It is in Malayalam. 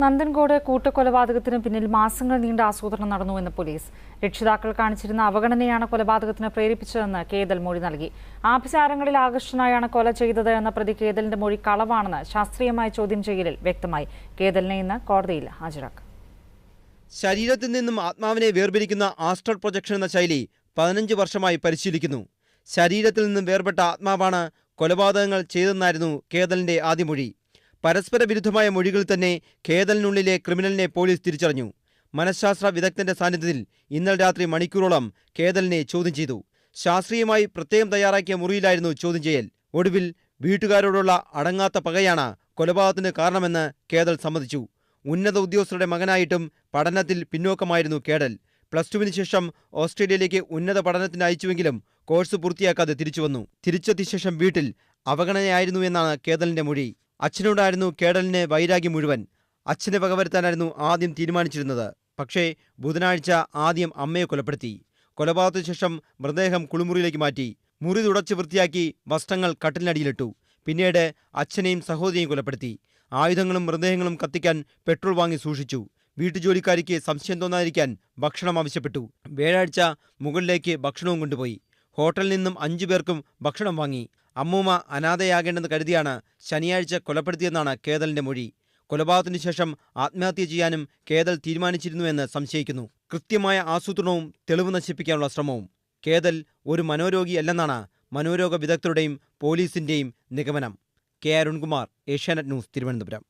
നന്ദൻകോട് കൂട്ടക്കൊലപാതകത്തിന് പിന്നിൽ മാസങ്ങൾ നീണ്ട ആസൂത്രണം നടന്നുവെന്ന് പോലീസ്. രക്ഷിതാക്കൾ കാണിച്ചിരുന്ന അവഗണനയാണ് കൊലപാതകത്തിന് പ്രേരിപ്പിച്ചതെന്ന് കേതൽ മൊഴി നൽകി. ആഭിചാരങ്ങളിൽ ആകർഷനായാണ് കൊല ചെയ്തത് എന്ന പ്രതി കേതലിന്റെ മൊഴി കളവാണെന്ന് ശാസ്ത്രീയമായ ചോദ്യം ചെയ്യലിൽ വ്യക്തമായി. കേതലിനെ ഇന്ന് കോടതിയിൽ ഹാജരാക്കും. ശരീരത്തിൽ നിന്നും ആത്മാവിനെ വേർപിരിക്കുന്ന ആസ്ട്രൽ പ്രൊജക്ഷൻ എന്ന ശൈലി 15 വർഷമായി പരിശീലിക്കുന്നു. ശരീരത്തിൽ നിന്നും വേർപെട്ട ആത്മാവാണ് കൊലപാതകങ്ങൾ ചെയ്തെന്നായിരുന്നു കേതലിന്റെ ആദ്യ മൊഴി. പരസ്പര വിരുദ്ധമായ മൊഴികളിൽ തന്നെ കേതലിനുള്ളിലെ ക്രിമിനലിനെ പോലീസ് തിരിച്ചറിഞ്ഞു. മനഃശാസ്ത്ര വിദഗ്ധന്റെ സാന്നിധ്യത്തിൽ ഇന്നലെ രാത്രി മണിക്കൂറോളം കേതലിനെ ചോദ്യം ചെയ്തു. ശാസ്ത്രീയമായി പ്രത്യേകം തയ്യാറാക്കിയ മുറിയിലായിരുന്നു ചോദ്യം ചെയ്യൽ. ഒടുവിൽ വീട്ടുകാരോടുള്ള അടങ്ങാത്ത പകയാണ് കൊലപാതകത്തിന് കാരണമെന്ന് കേതൽ സമ്മതിച്ചു. ഉന്നത ഉദ്യോഗസ്ഥരുടെ മകനായിട്ടും പഠനത്തിൽ പിന്നോക്കമായിരുന്നു കേതൽ. +2-ന് ശേഷം ഓസ്ട്രേലിയയിലേക്ക് ഉന്നത പഠനത്തിന് അയച്ചുവെങ്കിലും കോഴ്സ് പൂർത്തിയാക്കാതെ തിരിച്ചുവന്നു. തിരിച്ചെത്തിയ ശേഷം വീട്ടിൽ അവഗണനയായിരുന്നു എന്നാണ് കേതലിന്റെ മൊഴി. അച്ഛനോടായിരുന്നു കേടലിന് വൈരാഗ്യം മുഴുവൻ. അച്ഛനെ വകവരുത്താനായിരുന്നു ആദ്യം തീരുമാനിച്ചിരുന്നത്. പക്ഷേ ബുധനാഴ്ച ആദ്യം അമ്മയെ കൊലപ്പെടുത്തി. കൊലപാതകത്തിന് ശേഷം മൃതദേഹം കുളിമുറിയിലേക്ക് മാറ്റി. മുറി തുടച്ച് വൃത്തിയാക്കി വസ്ത്രങ്ങൾ കട്ടിലിനടിയിലിട്ടു. പിന്നീട് അച്ഛനെയും സഹോദരിയെയും കൊലപ്പെടുത്തി. ആയുധങ്ങളും മൃതദേഹങ്ങളും കത്തിക്കാൻ പെട്രോൾ വാങ്ങി സൂക്ഷിച്ചു. വീട്ടുജോലിക്കാരിക്ക് സംശയം തോന്നാതിരിക്കാൻ ഭക്ഷണം ആവശ്യപ്പെട്ടു. വ്യാഴാഴ്ച മുകളിലേക്ക് ഭക്ഷണവും കൊണ്ടുപോയി. ഹോട്ടലിൽ നിന്നും 5 പേർക്കും ഭക്ഷണം വാങ്ങി. അമ്മൂമ്മ അനാഥയാകേണ്ടെന്ന് കരുതിയാണ് ശനിയാഴ്ച കൊലപ്പെടുത്തിയെന്നാണ് കേതലിന്റെ മൊഴി. കൊലപാതകത്തിനു ശേഷം ആത്മഹത്യ ചെയ്യാനും കേതൽ തീരുമാനിച്ചിരുന്നുവെന്ന് സംശയിക്കുന്നു. കൃത്യമായ ആസൂത്രണവും തെളിവ് നശിപ്പിക്കാനുള്ള ശ്രമവും. കേതൽ ഒരു മനോരോഗിയല്ലെന്നാണ് മനോരോഗ വിദഗ്ധരുടെയും പോലീസിന്റെയും നിഗമനം. K Arunkumar, Asianet news, Thiruvananthapuram.